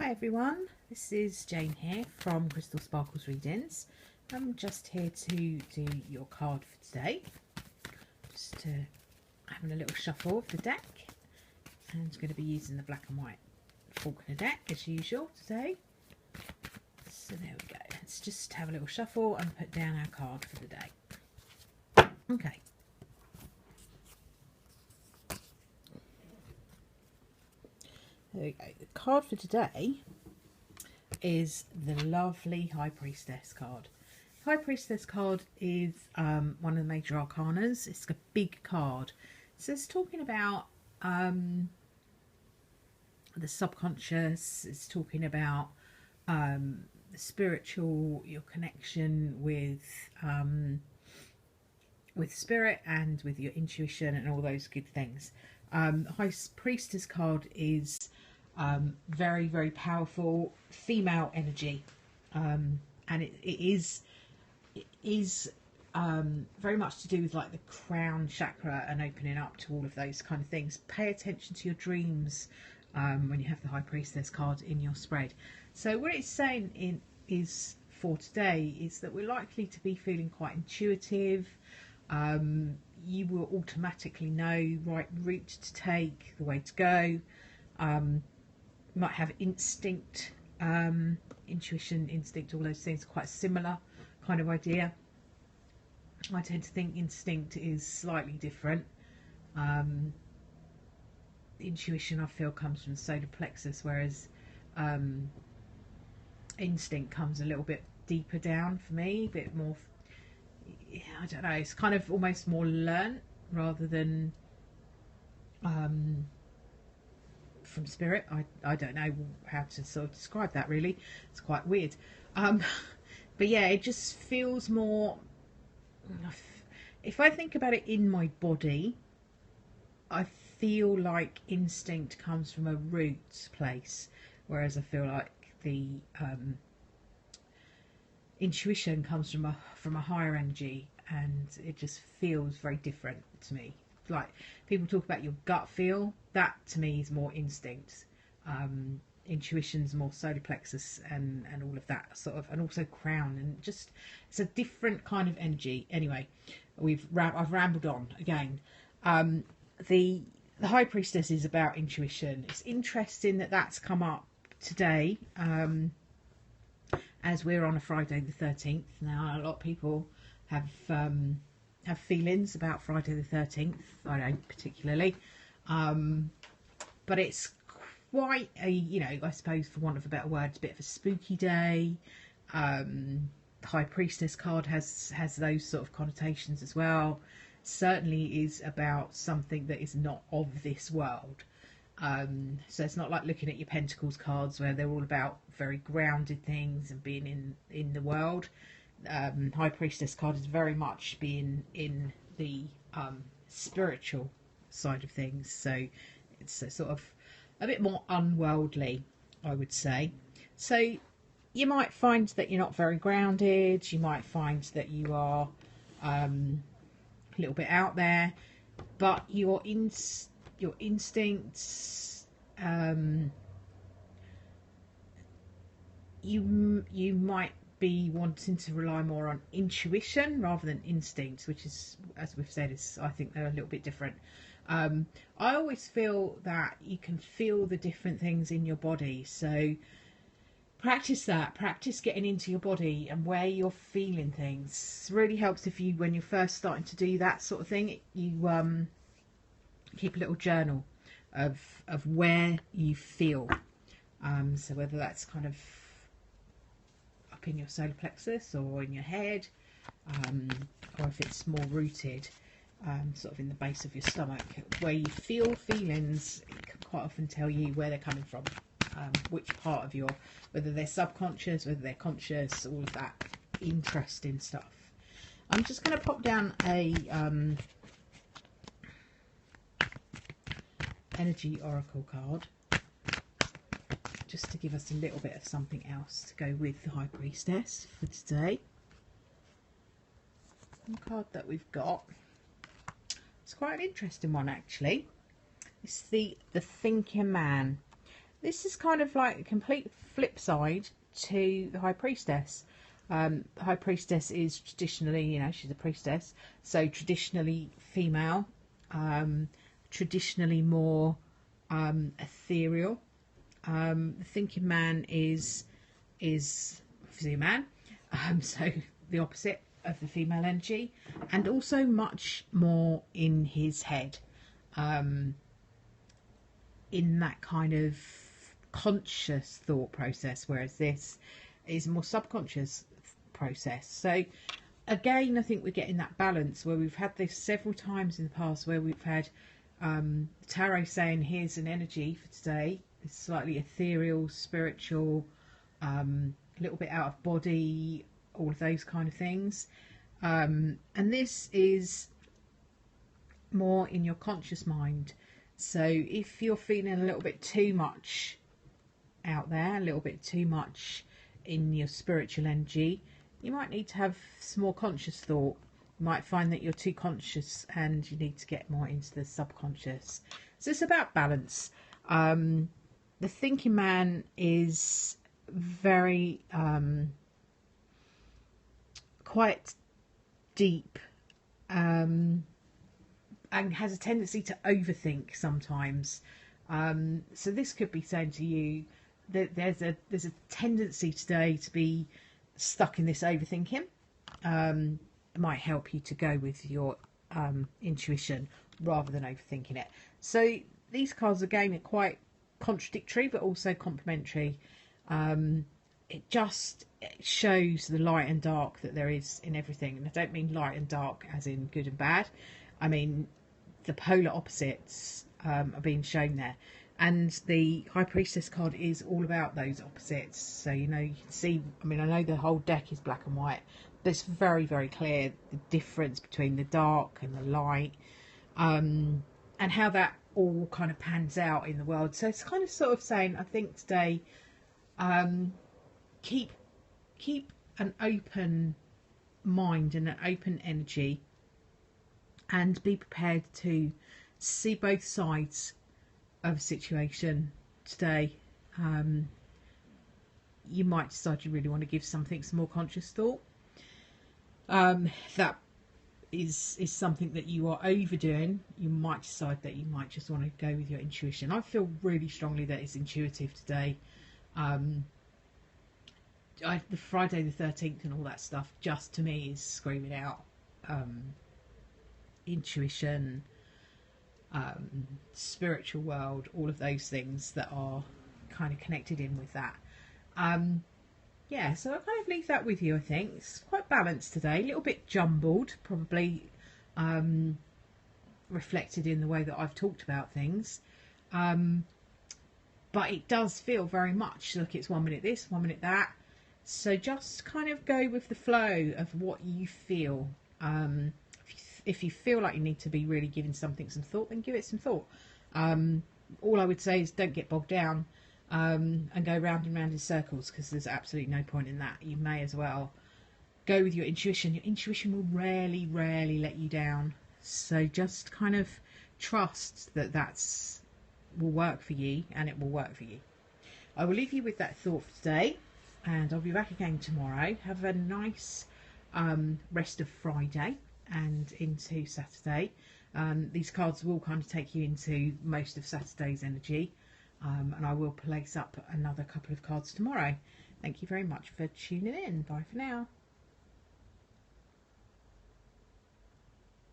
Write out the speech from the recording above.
Hi everyone, this is Jane here from Crystal Sparkles Readings. I'm just here to do your card for today. Just having a little shuffle of the deck, and I'm going to be using the black and white Faulkner deck as usual today. So there we go, let's just have a little shuffle and put down our card for the day. Okay. There we go. The card for today is the lovely High Priestess card. High Priestess card is one of the major arcanas. It's a big card. So it's talking about the subconscious. It's talking about the spiritual, your connection with spirit and with your intuition and all those good things. High Priestess card is very, very powerful female energy, and it is very much to do with like the crown chakra and opening up to all of those kind of things. Pay attention to your dreams when you have the High Priestess card in your spread. So what it's saying is for today is that we're likely to be feeling quite intuitive. You will automatically know right route to take, the way to go. You might have instinct, intuition, instinct, all those things, quite similar kind of idea. I tend to think instinct is slightly different. Intuition, I feel, comes from the solar plexus, whereas instinct comes a little bit deeper down for me, a bit more, I don't know, it's kind of almost more learnt rather than from spirit. I don't know how to sort of describe that really. It's quite weird. But yeah, it just feels more, if I think about it in my body, I feel like instinct comes from a root place, whereas I feel like the intuition comes from a higher energy, and it just feels very different to me. Like people talk about your gut feel, that to me is more instinct. Intuition's more solar plexus and all of that sort of, and also crown, and just it's a different kind of energy. Anyway, I've rambled on again. The High Priestess is about intuition. It's interesting that that's come up today, as we're on a Friday the 13th. Now a lot of people have feelings about Friday the 13th. I don't particularly, but it's quite a, you know, I suppose for want of a better word, a bit of a spooky day. The High Priestess card has those sort of connotations as well. Certainly is about something that is not of this world. So it's not like looking at your Pentacles cards where they're all about very grounded things and being in the world. High Priestess card is very much being in the spiritual side of things, so it's a sort of a bit more unworldly, I would say. So you might find that you're not very grounded. You might find that you are a little bit out there, but your instincts, you might be wanting to rely more on intuition rather than instinct, which is, as we've said, is, I think they're a little bit different. I always feel that you can feel the different things in your body, so practice that. Practice getting into your body and where you're feeling things. It really helps if you, when you're first starting to do that sort of thing, you keep a little journal of where you feel. So whether that's kind of up in your solar plexus or in your head, or if it's more rooted, sort of in the base of your stomach, where you feel feelings, it can quite often tell you where they're coming from, which part of your, whether they're subconscious, whether they're conscious, all of that interesting stuff. I'm just going to pop down a energy oracle card, just to give us a little bit of something else to go with the High Priestess for today. The card that we've got, it's quite an interesting one actually. It's the Thinking Man. this is kind of like a complete flip side to the High Priestess. The High Priestess is traditionally, you know, she's a priestess, so traditionally female, traditionally more ethereal. The thinking man is obviously a man, so the opposite of the female energy, and also much more in his head, in that kind of conscious thought process, whereas this is a more subconscious process. So again, I think we're getting that balance where we've had this several times in the past, where we've had tarot saying here's an energy for today, it's slightly ethereal, spiritual, a little bit out of body, all of those kind of things, and this is more in your conscious mind. So if you're feeling a little bit too much out there, a little bit too much in your spiritual energy, you might need to have some more conscious thought. You might find that you're too conscious and you need to get more into the subconscious. So it's about balance. The thinking man is very quite deep, and has a tendency to overthink sometimes. So this could be saying to you that there's a tendency today to be stuck in this overthinking. It might help you to go with your intuition rather than overthinking it. So these cards again are quite contradictory but also complementary. It shows the light and dark that there is in everything, and I don't mean light and dark as in good and bad. I mean the polar opposites are being shown there, and the High Priestess card is all about those opposites. So you know, you can see, I mean, I know the whole deck is black and white, but it's very, very clear the difference between the dark and the light, and how that all kind of pans out in the world. So it's kind of sort of saying, I think today, keep an open mind and an open energy, and be prepared to see both sides of a situation today. You might decide you really want to give something some more conscious thought. That is something that you are overdoing. You might decide that you might just want to go with your intuition. I feel really strongly that it's intuitive today. The Friday the 13th and all that stuff just to me is screaming out intuition, spiritual world, all of those things that are kind of connected in with that. Yeah, so I kind of leave that with you. I think it's quite balanced today, a little bit jumbled, probably reflected in the way that I've talked about things, but it does feel very much like it's 1 minute this, 1 minute that. So just kind of go with the flow of what you feel. If you feel like you need to be really giving something some thought, then give it some thought. All I would say is don't get bogged down and go round and round in circles, because there's absolutely no point in that. You may as well go with your intuition. Your intuition will rarely let you down. So just kind of trust that that's will work for you, and it will work for you. I will leave you with that thought for today, and I'll be back again tomorrow. Have a nice rest of Friday and into Saturday. These cards will kind of take you into most of Saturday's energy, and I will place up another couple of cards tomorrow. Thank you very much for tuning in. Bye for now.